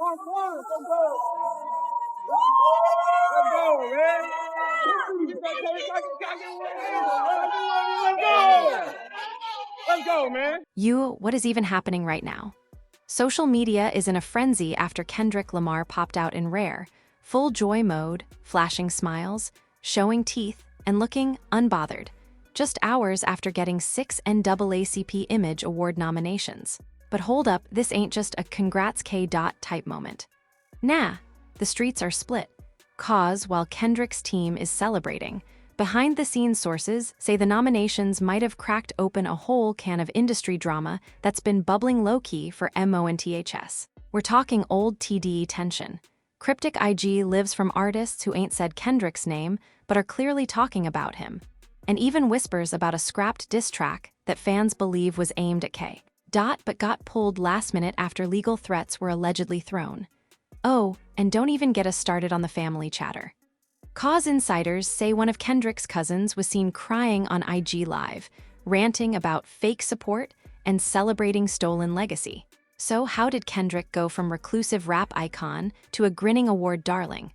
Let's go, man. Let's go, man. What is even happening right now? Social media is in a frenzy after Kendrick Lamar popped out in rare, full joy mode, flashing smiles, showing teeth, and looking unbothered, just hours after getting 6 NAACP Image Award nominations. But hold up, this ain't just a congrats K. type moment. Nah, the streets are split. Cause, while Kendrick's team is celebrating, behind-the-scenes sources say the nominations might have cracked open a whole can of industry drama that's been bubbling low-key for MONTHS. We're talking old TDE tension. Cryptic IG lives from artists who ain't said Kendrick's name, but are clearly talking about him. And even whispers about a scrapped diss track that fans believe was aimed at K. But got pulled last minute after legal threats were allegedly thrown. Oh, and don't even get us started on the family chatter. Cause insiders say one of Kendrick's cousins was seen crying on IG Live, ranting about fake support and celebrating stolen legacy. So how did Kendrick go from reclusive rap icon to a grinning award darling,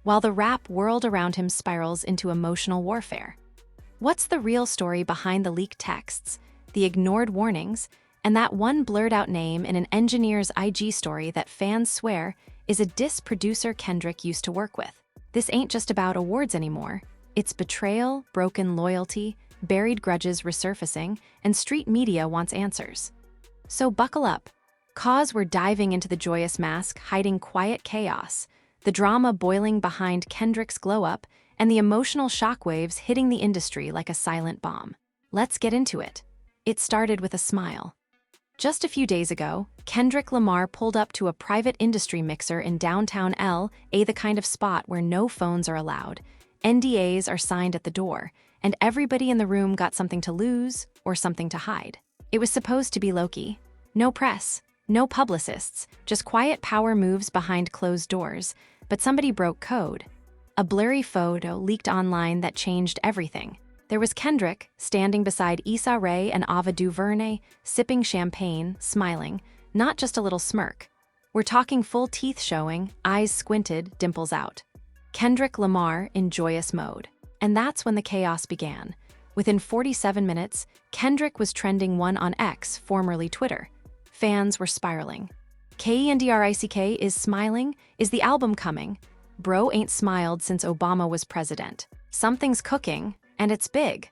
while the rap world around him spirals into emotional warfare? What's the real story behind the leaked texts, the ignored warnings, and that one blurred-out name in an engineer's IG story that fans swear is a diss producer Kendrick used to work with? This ain't just about awards anymore. It's betrayal, broken loyalty, buried grudges resurfacing, and street media wants answers. So buckle up. Cause we're diving into the joyous mask hiding quiet chaos, the drama boiling behind Kendrick's glow-up, and the emotional shockwaves hitting the industry like a silent bomb. Let's get into it. It started with a smile. Just a few days ago, Kendrick Lamar pulled up to a private industry mixer in downtown LA, the kind of spot where no phones are allowed, NDAs are signed at the door, and everybody in the room got something to lose or something to hide. It was supposed to be low-key. No press, no publicists, just quiet power moves behind closed doors, but somebody broke code. A blurry photo leaked online that changed everything. There was Kendrick standing beside Issa Rae and Ava DuVernay, sipping champagne, smiling, not just a little smirk. We're talking full teeth showing, eyes squinted, dimples out. Kendrick Lamar in joyous mode. And that's when the chaos began. Within 47 minutes, Kendrick was trending one on X, formerly Twitter. Fans were spiraling. Kendrick is smiling? Is the album coming? Bro ain't smiled since Obama was president. Something's cooking. And it's big.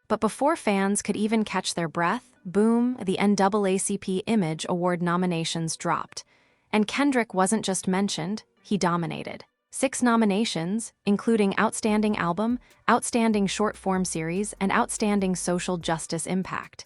But before fans could even catch their breath, boom, the NAACP Image Award nominations dropped. And Kendrick wasn't just mentioned, he dominated. 6 nominations, including Outstanding Album, Outstanding Short-Form Series, and Outstanding Social Justice Impact.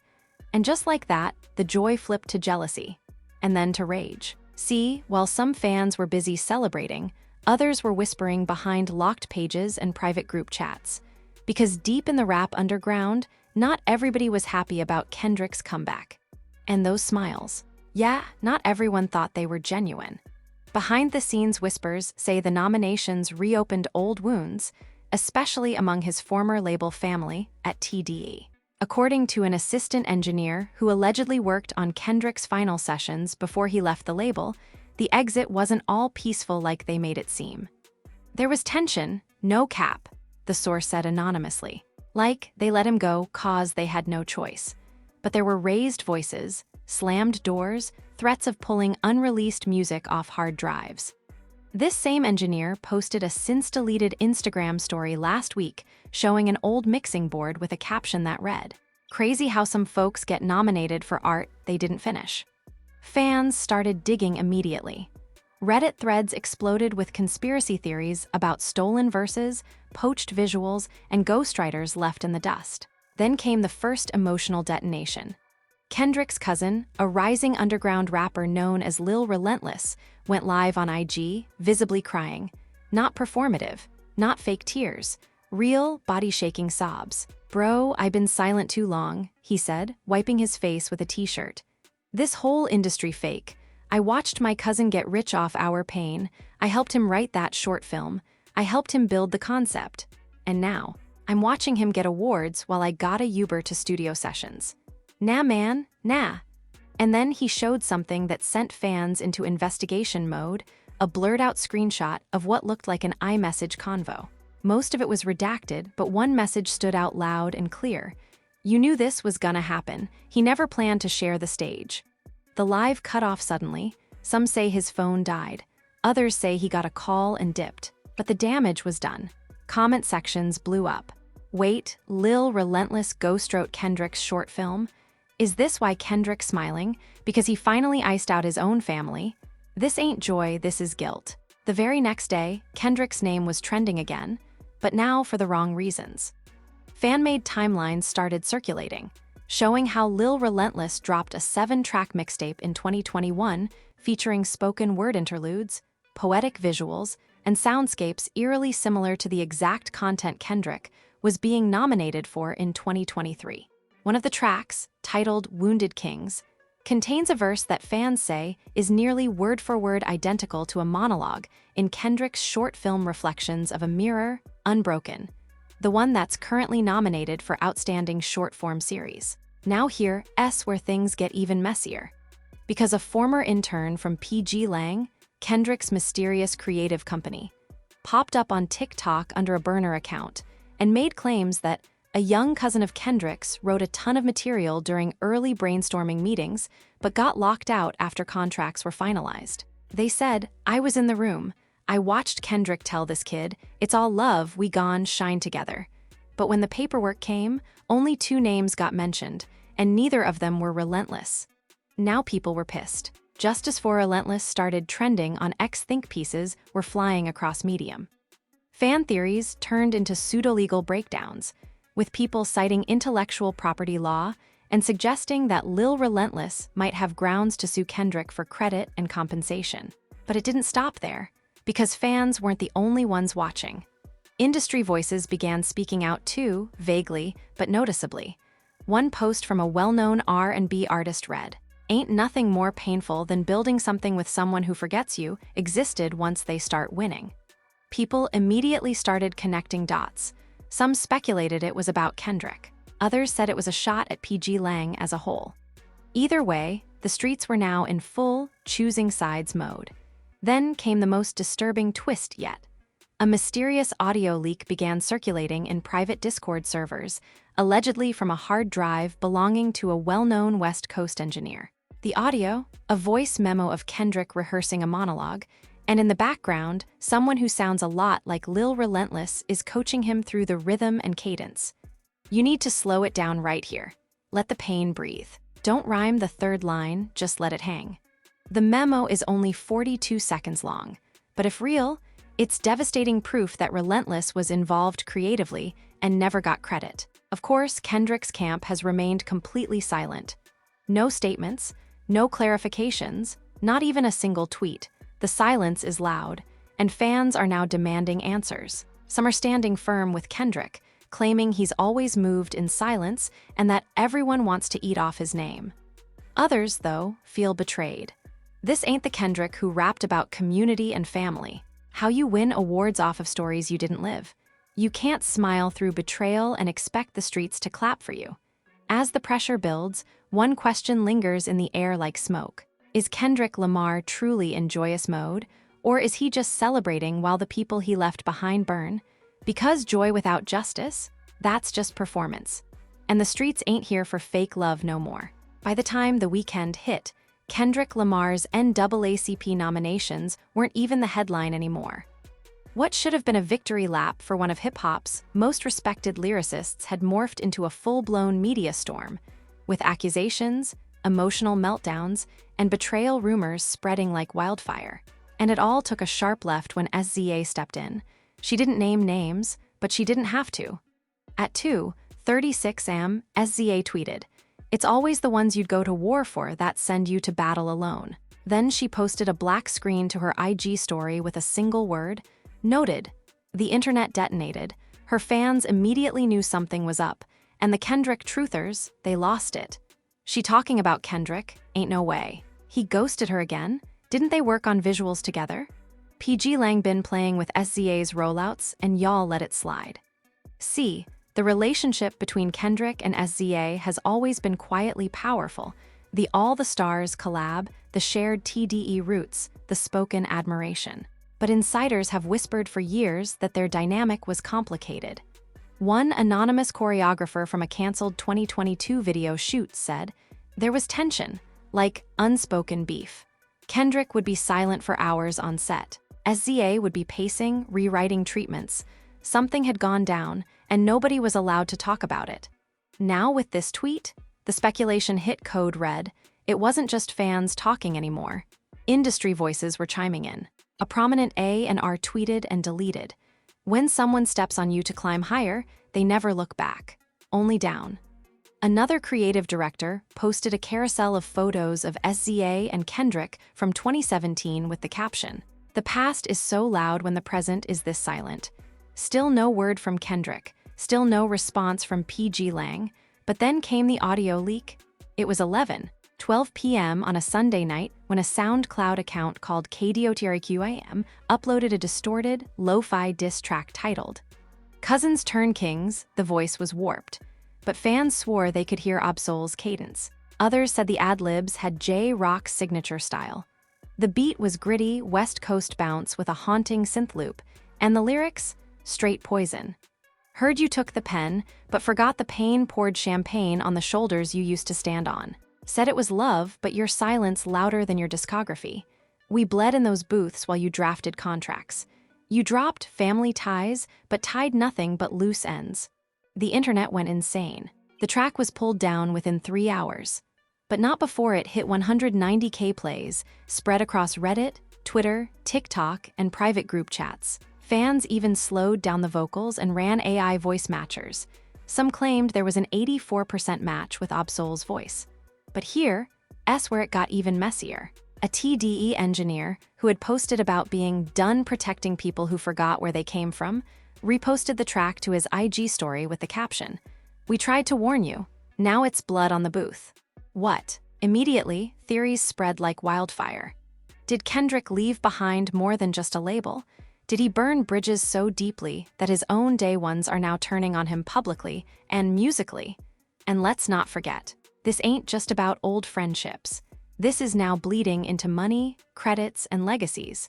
And just like that, the joy flipped to jealousy. And then to rage. See, while some fans were busy celebrating, others were whispering behind locked pages and private group chats. Because deep in the rap underground, not everybody was happy about Kendrick's comeback. And those smiles. Yeah, not everyone thought they were genuine. Behind-the-scenes whispers say the nominations reopened old wounds, especially among his former label family at TDE. According to an assistant engineer who allegedly worked on Kendrick's final sessions before he left the label, the exit wasn't all peaceful like they made it seem. There was tension, no cap, the source said anonymously. Like, they let him go cause they had no choice. But there were raised voices, slammed doors, threats of pulling unreleased music off hard drives. This same engineer posted a since-deleted Instagram story last week showing an old mixing board with a caption that read, "Crazy how some folks get nominated for art they didn't finish." Fans started digging immediately. Reddit threads exploded with conspiracy theories about stolen verses, poached visuals, and ghostwriters left in the dust. Then came the first emotional detonation. Kendrick's cousin, a rising underground rapper known as Lil Relentless, went live on IG, visibly crying. Not performative, not fake tears, real, body-shaking sobs. "Bro, I've been silent too long," he said, wiping his face with a t-shirt. "This whole industry fake. I watched my cousin get rich off our pain. I helped him write that short film. I helped him build the concept. And now, I'm watching him get awards while I got a Uber to studio sessions. Nah man, nah." And then he showed something that sent fans into investigation mode, a blurred-out screenshot of what looked like an iMessage convo. Most of it was redacted, but one message stood out loud and clear. You knew this was gonna happen. He never planned to share the stage. The live cut off suddenly. Some say his phone died. Others say he got a call and dipped. But the damage was done. Comment sections blew up. Wait, Lil Relentless ghost wrote Kendrick's short film? Is this why Kendrick's smiling? Because he finally iced out his own family? This ain't joy, this is guilt. The very next day, Kendrick's name was trending again, but now for the wrong reasons. Fan-made timelines started circulating, showing how Lil Relentless dropped a 7-track mixtape in 2021 featuring spoken word interludes, poetic visuals, and soundscapes eerily similar to the exact content Kendrick was being nominated for in 2023. One of the tracks, titled Wounded Kings, contains a verse that fans say is nearly word-for-word identical to a monologue in Kendrick's short film Reflections of a Mirror, Unbroken, the one that's currently nominated for Outstanding Short-Form Series. Now here's where things get even messier. Because a former intern from PG Lang, Kendrick's mysterious creative company, popped up on TikTok under a burner account and made claims that a young cousin of Kendrick's wrote a ton of material during early brainstorming meetings, but got locked out after contracts were finalized. They said, I was in the room. I watched Kendrick tell this kid, it's all love, we gon' shine together. But when the paperwork came, only 2 names got mentioned, and neither of them were Relentless. Now people were pissed. Justice for Relentless started trending on X think pieces were flying across Medium. Fan theories turned into pseudo-legal breakdowns, with people citing intellectual property law and suggesting that Lil Relentless might have grounds to sue Kendrick for credit and compensation. But it didn't stop there, because fans weren't the only ones watching. Industry voices began speaking out too, vaguely but noticeably. One post from a well-known R&B artist read, "Ain't nothing more painful than building something with someone who forgets you existed once they start winning." People immediately started connecting dots. Some speculated it was about Kendrick. Others said it was a shot at PG Lang as a whole. Either way, the streets were now in full choosing sides mode. Then came the most disturbing twist yet. A mysterious audio leak began circulating in private Discord servers, allegedly from a hard drive belonging to a well-known West Coast engineer. The audio, a voice memo of Kendrick rehearsing a monologue, and in the background, someone who sounds a lot like Lil Relentless is coaching him through the rhythm and cadence. You need to slow it down right here. Let the pain breathe. Don't rhyme the third line, just let it hang. The memo is only 42 seconds long, but if real, it's devastating proof that Relentless was involved creatively and never got credit. Of course, Kendrick's camp has remained completely silent. No statements, no clarifications, not even a single tweet. The silence is loud, and fans are now demanding answers. Some are standing firm with Kendrick, claiming he's always moved in silence and that everyone wants to eat off his name. Others, though, feel betrayed. This ain't the Kendrick who rapped about community and family. How you win awards off of stories you didn't live. You can't smile through betrayal and expect the streets to clap for you. As the pressure builds, one question lingers in the air like smoke. Is Kendrick Lamar truly in joyous mode, or is he just celebrating while the people he left behind burn? Because joy without justice, that's just performance. And the streets ain't here for fake love no more. By the time the weekend hit, Kendrick Lamar's NAACP nominations weren't even the headline anymore. What should have been a victory lap for one of hip-hop's most respected lyricists had morphed into a full-blown media storm, with accusations, emotional meltdowns, and betrayal rumors spreading like wildfire. And it all took a sharp left when SZA stepped in. She didn't name names, but she didn't have to. At 2:36 am, SZA tweeted, "It's always the ones you'd go to war for that send you to battle alone." Then she posted a black screen to her IG story with a single word, "Noted." The internet detonated. Her fans immediately knew something was up, and the Kendrick truthers, they lost it. She talking about Kendrick? Ain't no way. He ghosted her again? Didn't they work on visuals together? PG Lang been playing with SZA's rollouts, and y'all let it slide. The relationship between Kendrick and SZA has always been quietly powerful, The All the Stars collab, the shared TDE roots, the spoken admiration. But insiders have whispered for years that their dynamic was complicated. One anonymous choreographer from a canceled 2022 video shoot said, "There was tension, like unspoken beef. Kendrick would be silent for hours on set. SZA would be pacing, rewriting treatments. Something had gone down, and nobody was allowed to talk about it." Now with this tweet, the speculation hit code red. It wasn't just fans talking anymore. Industry voices were chiming in. A prominent A&R tweeted and deleted. When someone steps on you to climb higher, they never look back, only down. Another creative director posted a carousel of photos of SZA and Kendrick from 2017 with the caption, "The past is so loud when the present is this silent." Still no word from Kendrick, still no response from PG Lang, but then came the audio leak. It was 11:12 p.m. on a Sunday night when a SoundCloud account called KDOTRQIM uploaded a distorted, lo-fi diss track titled, "Cousins Turn Kings." The voice was warped, but fans swore they could hear Absol's cadence. Others said the ad-libs had J-Rock's signature style. The beat was gritty, West Coast bounce with a haunting synth loop, and the lyrics, straight poison. "Heard you took the pen, but forgot the pain, poured champagne on the shoulders you used to stand on. Said it was love, but your silence louder than your discography. We bled in those booths while you drafted contracts. You dropped family ties, but tied nothing but loose ends." The internet went insane. The track was pulled down within 3 hours. But not before it hit 190K plays, spread across Reddit, Twitter, TikTok, and private group chats. Fans even slowed down the vocals and ran AI voice matchers. Some claimed there was an 84% match with Absol's voice. But here's where it got even messier. A TDE engineer who had posted about being done protecting people who forgot where they came from, reposted the track to his IG story with the caption, "We tried to warn you. Now it's blood on the booth." What? Immediately, theories spread like wildfire. Did Kendrick leave behind more than just a label? Did he burn bridges so deeply that his own day ones are now turning on him publicly and musically? And let's not forget, this ain't just about old friendships. This is now bleeding into money, credits, and legacies.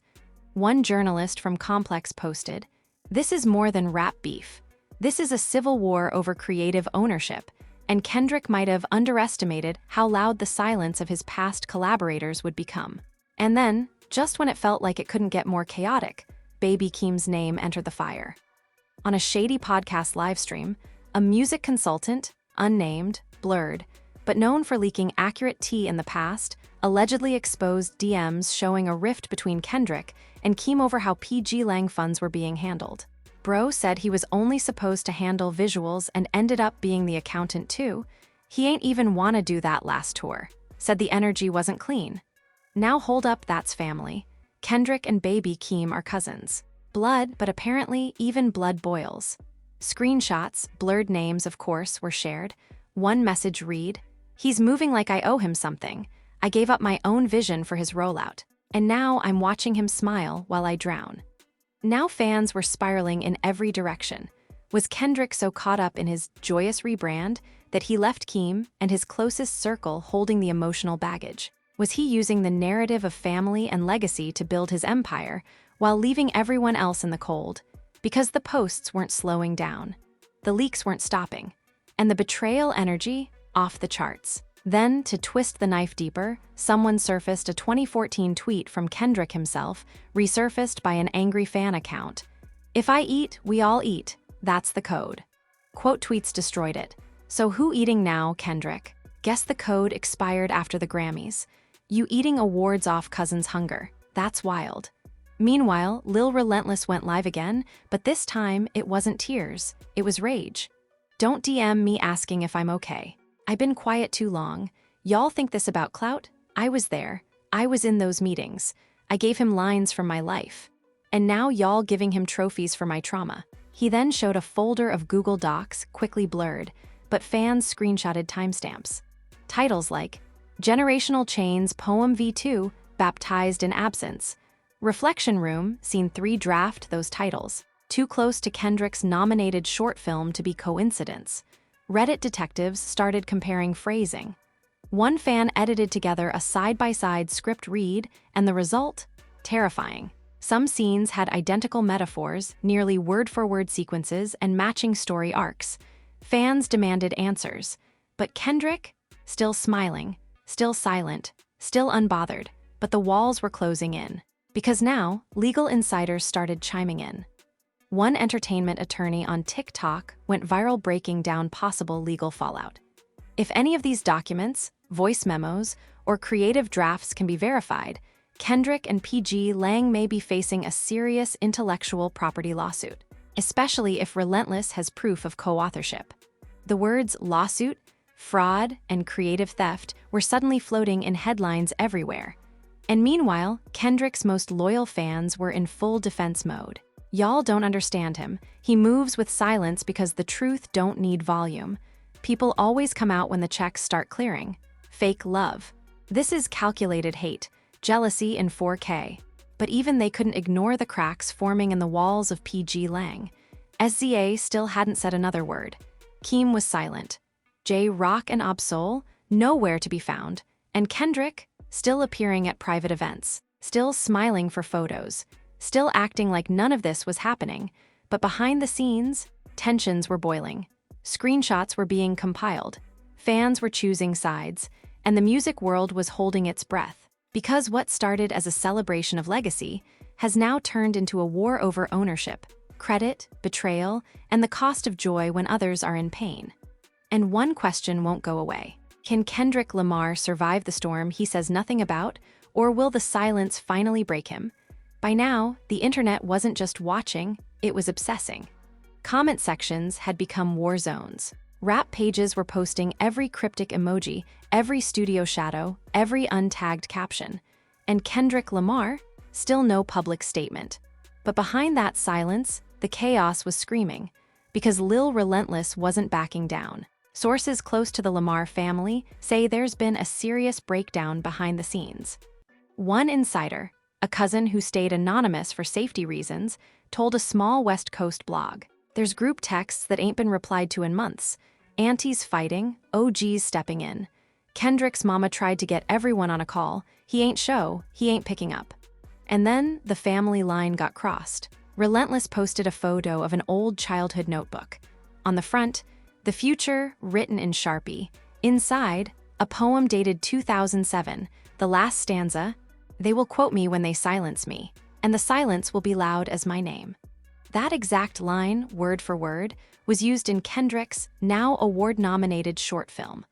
One journalist from Complex posted, "This is more than rap beef. This is a civil war over creative ownership, and Kendrick might have underestimated how loud the silence of his past collaborators would become." And then, just when it felt like it couldn't get more chaotic, Baby Keem's name entered the fire. On a shady podcast livestream, a music consultant, unnamed, blurred, but known for leaking accurate tea in the past, allegedly exposed DMs showing a rift between Kendrick and Keem over how PG Lang funds were being handled. Bro said he was only supposed to handle visuals and ended up being the accountant too. He ain't even wanna do that last tour. Said the energy wasn't clean. Now hold up, that's family. Kendrick and Baby Keem are cousins. Blood, but apparently even blood boils. Screenshots, blurred names of course, were shared. One message read, "He's moving like I owe him something. I gave up my own vision for his rollout. And now I'm watching him smile while I drown." Now fans were spiraling in every direction. Was Kendrick so caught up in his joyous rebrand that he left Keem and his closest circle holding the emotional baggage? Was he using the narrative of family and legacy to build his empire while leaving everyone else in the cold? Because the posts weren't slowing down. The leaks weren't stopping. And the betrayal energy, off the charts. Then, to twist the knife deeper, someone surfaced a 2014 tweet from Kendrick himself, resurfaced by an angry fan account. "If I eat, we all eat. That's the code." Quote tweets destroyed it. So who eating now, Kendrick? Guess the code expired after the Grammys. You eating awards off cousins' hunger. That's wild. Meanwhile, Lil Relentless went live again, but this time it wasn't tears, it was rage. "Don't DM me asking if I'm okay. I've been quiet too long. Y'all think this about clout? I was there. I was in those meetings. I gave him lines from my life. And now y'all giving him trophies for my trauma." He then showed a folder of Google Docs, quickly blurred, but fans screenshotted timestamps. Titles like, "Generational Chains Poem V2, Baptized in Absence." Reflection Room, Scene 3 draft those titles. Too close to Kendrick's nominated short film to be coincidence. Reddit detectives started comparing phrasing. One fan edited together a side-by-side script read, and the result? Terrifying. Some scenes had identical metaphors, nearly word-for-word sequences, and matching story arcs. Fans demanded answers. But Kendrick? Still smiling, still silent, still unbothered, but the walls were closing in. Because now, legal insiders started chiming in. One entertainment attorney on TikTok went viral breaking down possible legal fallout. If any of these documents, voice memos, or creative drafts can be verified, Kendrick and PG Lang may be facing a serious intellectual property lawsuit, especially if Relentless has proof of co-authorship. The words lawsuit, fraud, and creative theft were suddenly floating in headlines everywhere. And meanwhile, Kendrick's most loyal fans were in full defense mode. Y'all don't understand him. He moves with silence because the truth don't need volume. People always come out when the checks start clearing. Fake love. This is calculated hate, jealousy in 4K. But even they couldn't ignore the cracks forming in the walls of PG Lang. SZA still hadn't said another word. Keem was silent. J-Rock and Absol, nowhere to be found. And Kendrick, still appearing at private events, still smiling for photos, still acting like none of this was happening. But behind the scenes, tensions were boiling. Screenshots were being compiled. Fans were choosing sides, and the music world was holding its breath. Because what started as a celebration of legacy has now turned into a war over ownership, credit, betrayal, and the cost of joy when others are in pain. And one question won't go away. Can Kendrick Lamar survive the storm he says nothing about, or will the silence finally break him? By now, the internet wasn't just watching, it was obsessing. Comment sections had become war zones. Rap pages were posting every cryptic emoji, every studio shadow, every untagged caption. And Kendrick Lamar? Still no public statement. But behind that silence, the chaos was screaming. Because Lil Relentless wasn't backing down. Sources close to the Lamar family say there's been a serious breakdown behind the scenes. One insider, a cousin who stayed anonymous for safety reasons, told a small West Coast blog. There's group texts that ain't been replied to in months. Aunties fighting, OGs stepping in. Kendrick's mama tried to get everyone on a call. He ain't picking up. And then the family line got crossed. Relentless posted a photo of an old childhood notebook. On the front, the future written in Sharpie. Inside, a poem dated 2007, the last stanza, "They will quote me when they silence me, and the silence will be loud as my name." That exact line, word for word, was used in Kendrick's now award-nominated short film.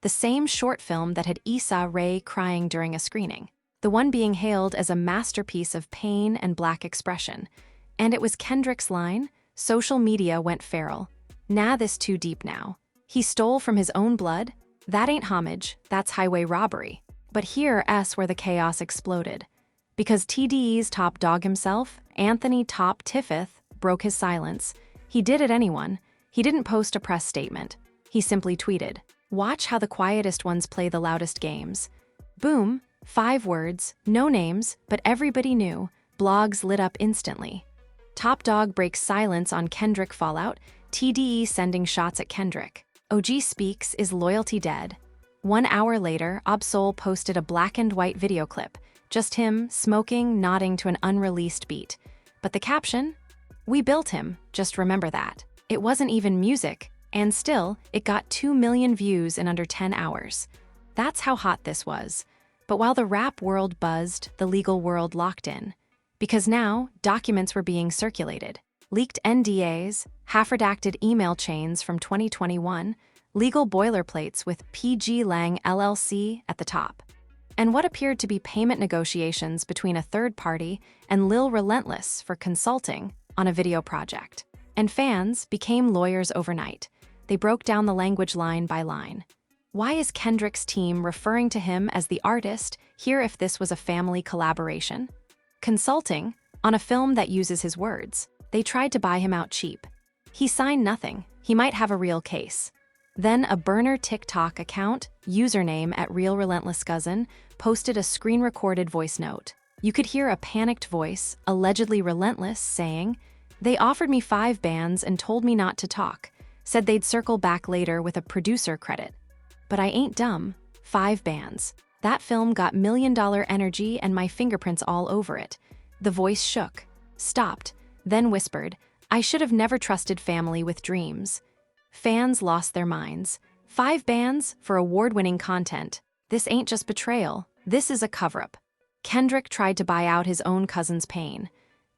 The same short film that had Issa Rae crying during a screening. The one being hailed as a masterpiece of pain and black expression. And it was Kendrick's line, social media went feral. Nah, this too deep now. He stole from his own blood? That ain't homage, that's highway robbery. But here's where the chaos exploded. Because TDE's top dog himself, Anthony Top Tiffith, broke his silence. He did it anyone. He didn't post a press statement. He simply tweeted, "Watch how the quietest ones play the loudest games." Boom, 5 words, no names, but everybody knew. Blogs lit up instantly. Top Dog breaks silence on Kendrick fallout, TDE sending shots at Kendrick. OG speaks, is loyalty dead? 1 hour later, Absol posted a black and white video clip. Just him, smoking, nodding to an unreleased beat. But the caption? "We built him, just remember that." It wasn't even music, and still, it got 2 million views in under 10 hours. That's how hot this was. But while the rap world buzzed, the legal world locked in. Because now, documents were being circulated. Leaked NDAs, half-redacted email chains from 2021, legal boilerplates with PG Lang LLC at the top. And what appeared to be payment negotiations between a third party and Lil Relentless for consulting on a video project. And fans became lawyers overnight. They broke down the language line by line. Why is Kendrick's team referring to him as the artist here if this was a family collaboration? Consulting on a film that uses his words. They tried to buy him out cheap. He signed nothing. He might have a real case. Then a burner TikTok account, username at Real Relentless Cousin, posted a screen-recorded voice note. You could hear a panicked voice, allegedly relentless, saying, "They offered me 5 bands and told me not to talk. Said they'd circle back later with a producer credit. But I ain't dumb. 5 bands. That film got million-dollar energy and my fingerprints all over it. The voice shook, stopped, then whispered, I should have never trusted family with dreams. Fans lost their minds. 5 bands for award-winning content. This ain't just betrayal, this is a cover-up. Kendrick tried to buy out his own cousin's pain.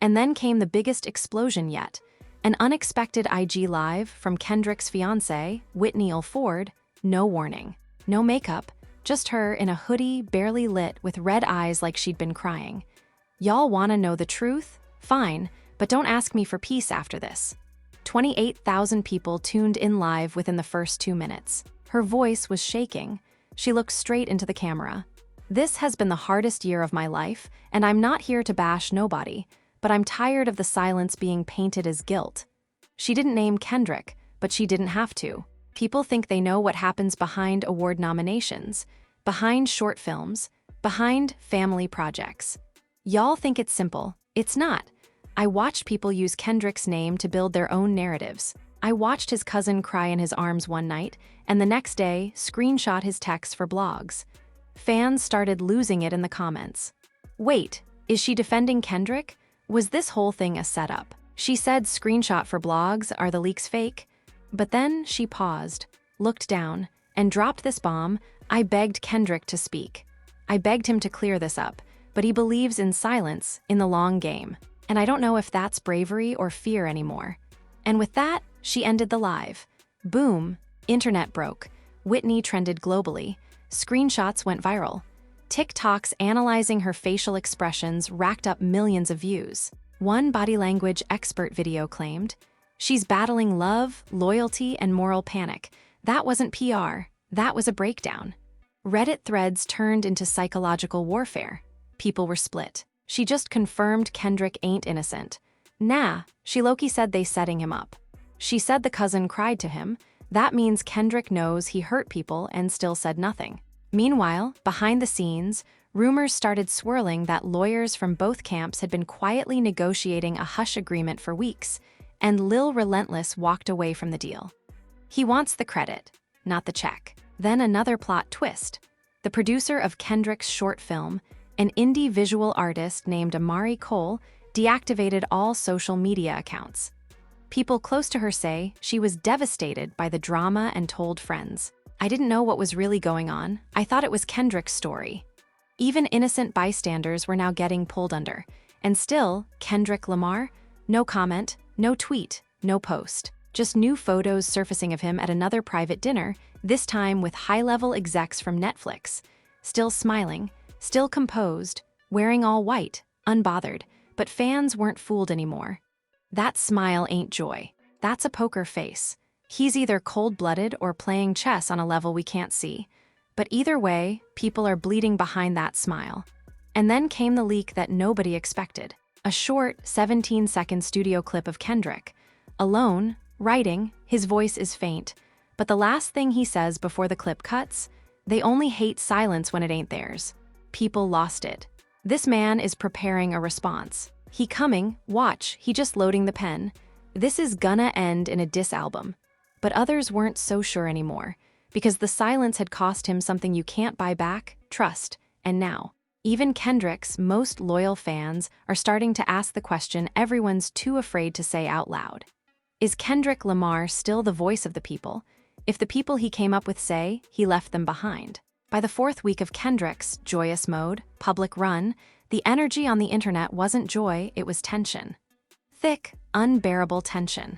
And then came the biggest explosion yet. An unexpected IG Live from Kendrick's fiancée, Whitney Alford, no warning. No makeup, just her in a hoodie barely lit with red eyes like she'd been crying. Y'all wanna know the truth? Fine, but don't ask me for peace after this. 28,000 people tuned in live within the first 2 minutes. Her voice was shaking. She looked straight into the camera. This has been the hardest year of my life, and I'm not here to bash nobody, but I'm tired of the silence being painted as guilt. She didn't name Kendrick, but she didn't have to. People think they know what happens behind award nominations, behind short films, behind family projects. Y'all think it's simple. It's not. I watched people use Kendrick's name to build their own narratives. I watched his cousin cry in his arms one night, and the next day, screenshot his texts for blogs. Fans started losing it in the comments. Wait, is she defending Kendrick? Was this whole thing a setup? She said screenshot for blogs, are the leaks fake? But then she paused, looked down, and dropped this bomb. I begged Kendrick to speak. I begged him to clear this up, but he believes in silence, in the long game. And I don't know if that's bravery or fear anymore. And with that, she ended the live. Boom, internet broke. Whitney trended globally. Screenshots went viral. TikToks analyzing her facial expressions racked up millions of views. One body language expert video claimed, she's battling love, loyalty, and moral panic. That wasn't PR, that was a breakdown. Reddit threads turned into psychological warfare. People were split. She just confirmed Kendrick ain't innocent. Nah, she low-key said they setting him up. She said the cousin cried to him. That means Kendrick knows he hurt people and still said nothing. Meanwhile, behind the scenes, rumors started swirling that lawyers from both camps had been quietly negotiating a hush agreement for weeks, and Lil Relentless walked away from the deal. He wants the credit, not the check. Then another plot twist. The producer of Kendrick's short film, an indie visual artist named Amari Cole, deactivated all social media accounts. People close to her say she was devastated by the drama and told friends. I didn't know what was really going on. I thought it was Kendrick's story. Even innocent bystanders were now getting pulled under. And still, Kendrick Lamar? No comment, no tweet, no post. Just new photos surfacing of him at another private dinner, this time with high-level execs from Netflix. Still smiling, still composed, wearing all white, unbothered, but fans weren't fooled anymore. That smile ain't joy. That's a poker face. He's either cold-blooded or playing chess on a level we can't see. But either way, people are bleeding behind that smile. And then came the leak that nobody expected. A short, 17-second studio clip of Kendrick. Alone, writing, his voice is faint. But the last thing he says before the clip cuts, they only hate silence when it ain't theirs. People lost it. This man is preparing a response. He coming, watch, he just loading the pen. This is gonna end in a diss album. But others weren't so sure anymore, because the silence had cost him something you can't buy back, trust, and now, even Kendrick's most loyal fans are starting to ask the question everyone's too afraid to say out loud. Is Kendrick Lamar still the voice of the people? If the people he came up with say he left them behind. By the 4th week of Kendrick's joyous mode, public run, the energy on the internet wasn't joy, it was tension. Thick, unbearable tension.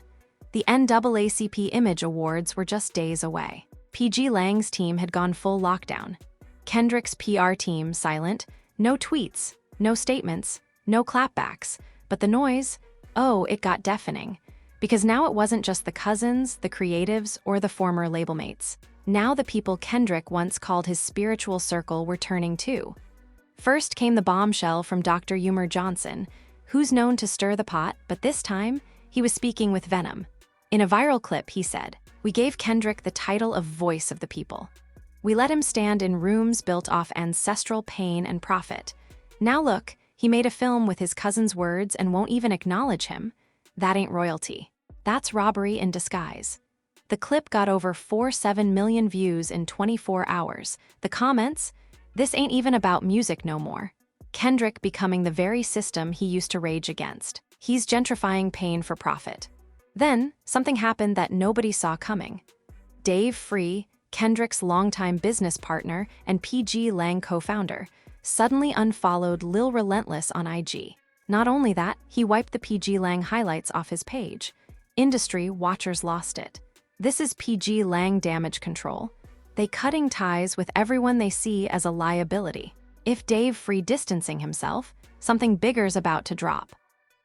The NAACP Image Awards were just days away. PG Lang's team had gone full lockdown. Kendrick's PR team silent, no tweets, no statements, no clapbacks, but the noise, oh, it got deafening. Because now it wasn't just the cousins, the creatives, or the former label mates. Now the people Kendrick once called his spiritual circle were turning too. First came the bombshell from Dr. Umar Johnson, who's known to stir the pot, but this time, he was speaking with venom. In a viral clip, he said, "We gave Kendrick the title of voice of the people. We let him stand in rooms built off ancestral pain and profit. Now look, he made a film with his cousin's words and won't even acknowledge him. That ain't royalty. That's robbery in disguise." The clip got over 47 million views in 24 hours. The comments? This ain't even about music no more. Kendrick becoming the very system he used to rage against. He's gentrifying pain for profit. Then, something happened that nobody saw coming. Dave Free, Kendrick's longtime business partner and PG Lang co-founder, suddenly unfollowed Lil Relentless on IG. Not only that, he wiped the PG Lang highlights off his page. Industry watchers lost it. This is PG Lang damage control. They cutting ties with everyone they see as a liability. If Dave Free distancing himself, something bigger's about to drop.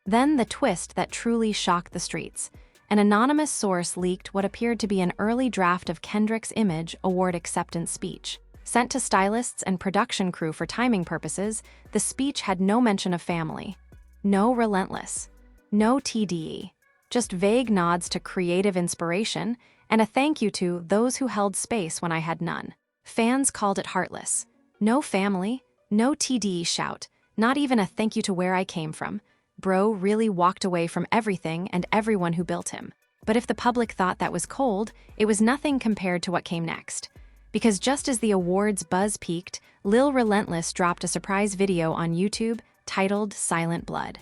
Then the twist that truly shocked the streets. An anonymous source leaked what appeared to be an early draft of Kendrick's Image Award acceptance speech. Sent to stylists and production crew for timing purposes, the speech had no mention of family. No Relentless. No TDE. Just vague nods to creative inspiration and a thank you to those who held space when I had none. Fans called it heartless. No family, no TDE shout, not even a thank you to where I came from. Bro really walked away from everything and everyone who built him. But if the public thought that was cold, it was nothing compared to what came next. Because just as the awards buzz peaked, Lil Relentless dropped a surprise video on YouTube titled Silent Blood.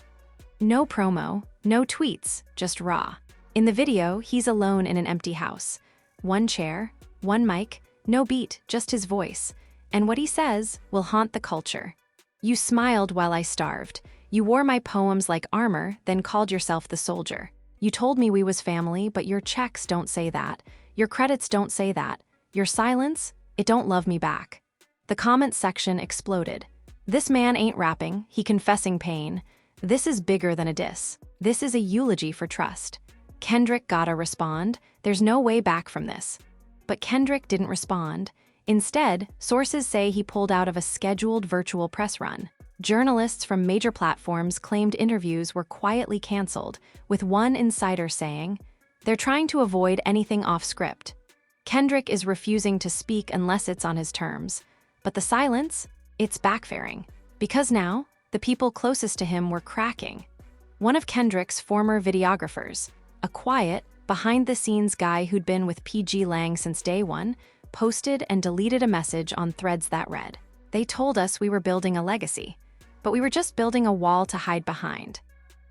No promo, no tweets, just raw. In the video, he's alone in an empty house. One chair, one mic, no beat, just his voice. And what he says will haunt the culture. You smiled while I starved. You wore my poems like armor, then called yourself the soldier. You told me we was family, but your checks don't say that. Your credits don't say that. Your silence, it don't love me back. The comments section exploded. This man ain't rapping, he confessing pain. This is bigger than a diss. This is a eulogy for trust. Kendrick gotta respond. There's no way back from this. But Kendrick didn't respond. Instead, sources say he pulled out of a scheduled virtual press run. Journalists from major platforms claimed interviews were quietly canceled, with one insider saying, "They're trying to avoid anything off script." Kendrick is refusing to speak unless it's on his terms. But the silence? It's backfiring. Because now, the people closest to him were cracking. One of Kendrick's former videographers, a quiet, behind-the-scenes guy who'd been with PG Lang since day one, posted and deleted a message on Threads that read, "They told us we were building a legacy, but we were just building a wall to hide behind."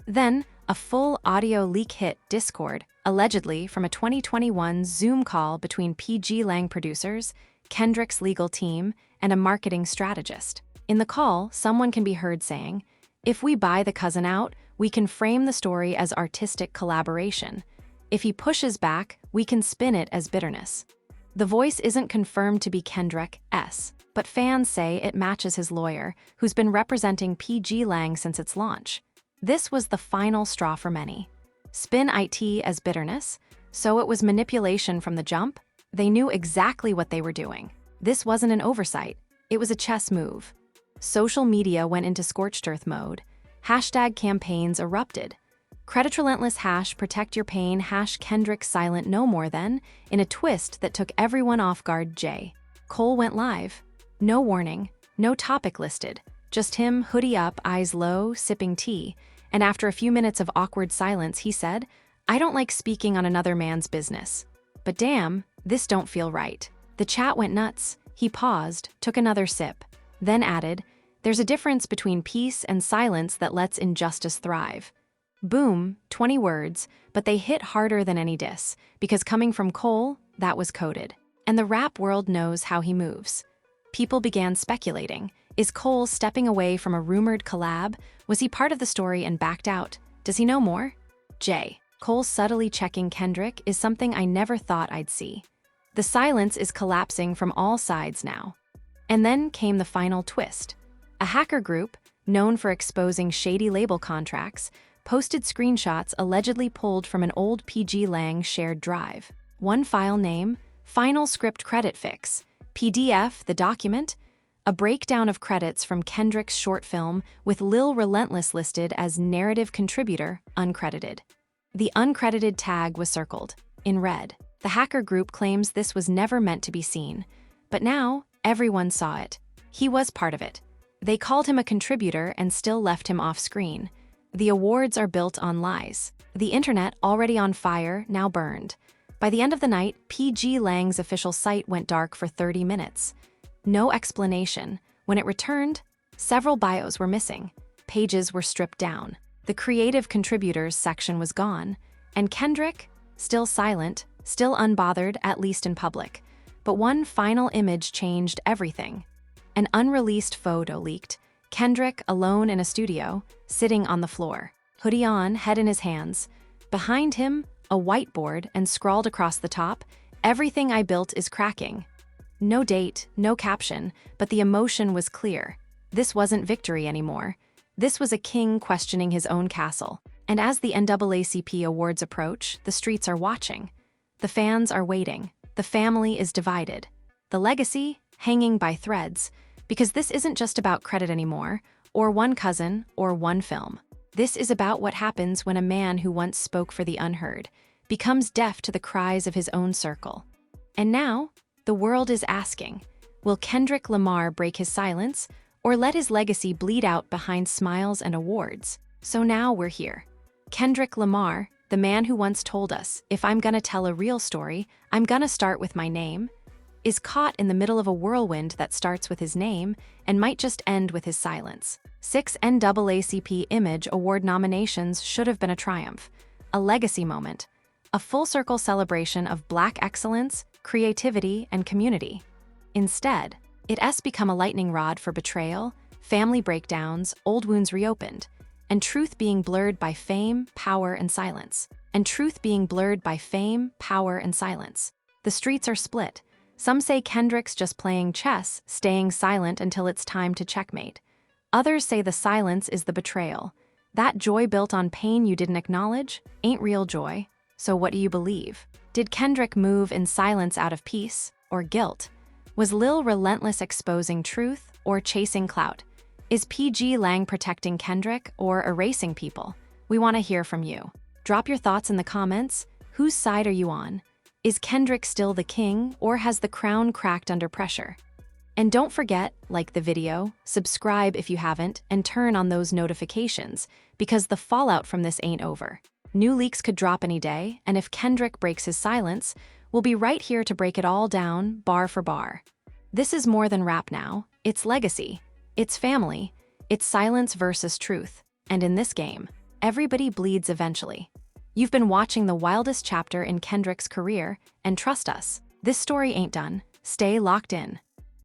Then, a full audio leak hit Discord, allegedly from a 2021 Zoom call between PG Lang producers, Kendrick's legal team, and a marketing strategist. In the call, someone can be heard saying, "If we buy the cousin out, we can frame the story as artistic collaboration. If he pushes back, we can spin it as bitterness." The voice isn't confirmed to be Kendrick's, but fans say it matches his lawyer, who's been representing PG Lang since its launch. This was the final straw for many. Spin IT as bitterness, so it was manipulation from the jump. They knew exactly what they were doing. This wasn't an oversight, it was a chess move. Social media went into scorched earth mode. Hashtag campaigns erupted. Credit Relentless #protect your pain #Kendrick silent no more then, in a twist that took everyone off guard. J. Cole went live. No warning, no topic listed, just him hoodie up, eyes low, sipping tea, and after a few minutes of awkward silence he said, "I don't like speaking on another man's business. But damn, this don't feel right." The chat went nuts. He paused, took another sip, then added, "There's a difference between peace and silence that lets injustice thrive." Boom, 20 words, but they hit harder than any diss, because coming from Cole, that was coded. And the rap world knows how he moves. People began speculating. Is Cole stepping away from a rumored collab? Was he part of the story and backed out? Does he know more? J. Cole subtly checking Kendrick is something I never thought I'd see. The silence is collapsing from all sides now. And then came the final twist. A hacker group, known for exposing shady label contracts, posted screenshots allegedly pulled from an old PG Lang shared drive. One file name, Final Script Credit Fix, PDF, the document, a breakdown of credits from Kendrick's short film with Lil Relentless listed as narrative contributor, uncredited. The uncredited tag was circled, in red. The hacker group claims this was never meant to be seen, but now everyone saw it. He was part of it. They called him a contributor and still left him off screen. The awards are built on lies. The internet, already on fire, now burned. By the end of the night, PG Lang's official site went dark for 30 minutes. No explanation. When it returned, several bios were missing. Pages were stripped down. The creative contributors section was gone. And Kendrick, still silent, still unbothered, at least in public. But one final image changed everything. An unreleased photo leaked. Kendrick alone in a studio, sitting on the floor, hoodie on, head in his hands. Behind him, a whiteboard, and scrawled across the top, "Everything I built is cracking." No date, no caption, but the emotion was clear. This wasn't victory anymore. This was a king questioning his own castle. And as the NAACP awards approach, the streets are watching. The fans are waiting. The family is divided. The legacy, hanging by threads. Because this isn't just about credit anymore, or one cousin, or one film. This is about what happens when a man who once spoke for the unheard becomes deaf to the cries of his own circle. And now, the world is asking, will Kendrick Lamar break his silence, or let his legacy bleed out behind smiles and awards? So now we're here. Kendrick Lamar, the man who once told us, if I'm gonna tell a real story, I'm gonna start with my name, is caught in the middle of a whirlwind that starts with his name and might just end with his silence. 6 NAACP Image Award nominations should have been a triumph, a legacy moment, a full-circle celebration of Black excellence, creativity, and community. Instead, it has become a lightning rod for betrayal, family breakdowns, old wounds reopened, and truth being blurred by fame, power, and silence. The streets are split. Some say Kendrick's just playing chess, staying silent until it's time to checkmate. Others say the silence is the betrayal. That joy built on pain you didn't acknowledge ain't real joy. So what do you believe? Did Kendrick move in silence out of peace or guilt? Was Lil relentless exposing truth or chasing clout? Is PG Lang protecting Kendrick or erasing people? We want to hear from you. Drop your thoughts in the comments. Whose side are you on? Is Kendrick still the king, or has the crown cracked under pressure? And don't forget, like the video, subscribe if you haven't, and turn on those notifications, because the fallout from this ain't over. New leaks could drop any day, and if Kendrick breaks his silence, we'll be right here to break it all down, bar for bar. This is more than rap now. It's legacy. It's family. It's silence versus truth. And in this game, everybody bleeds eventually. You've been watching the wildest chapter in Kendrick's career, and trust us, this story ain't done. Stay locked in.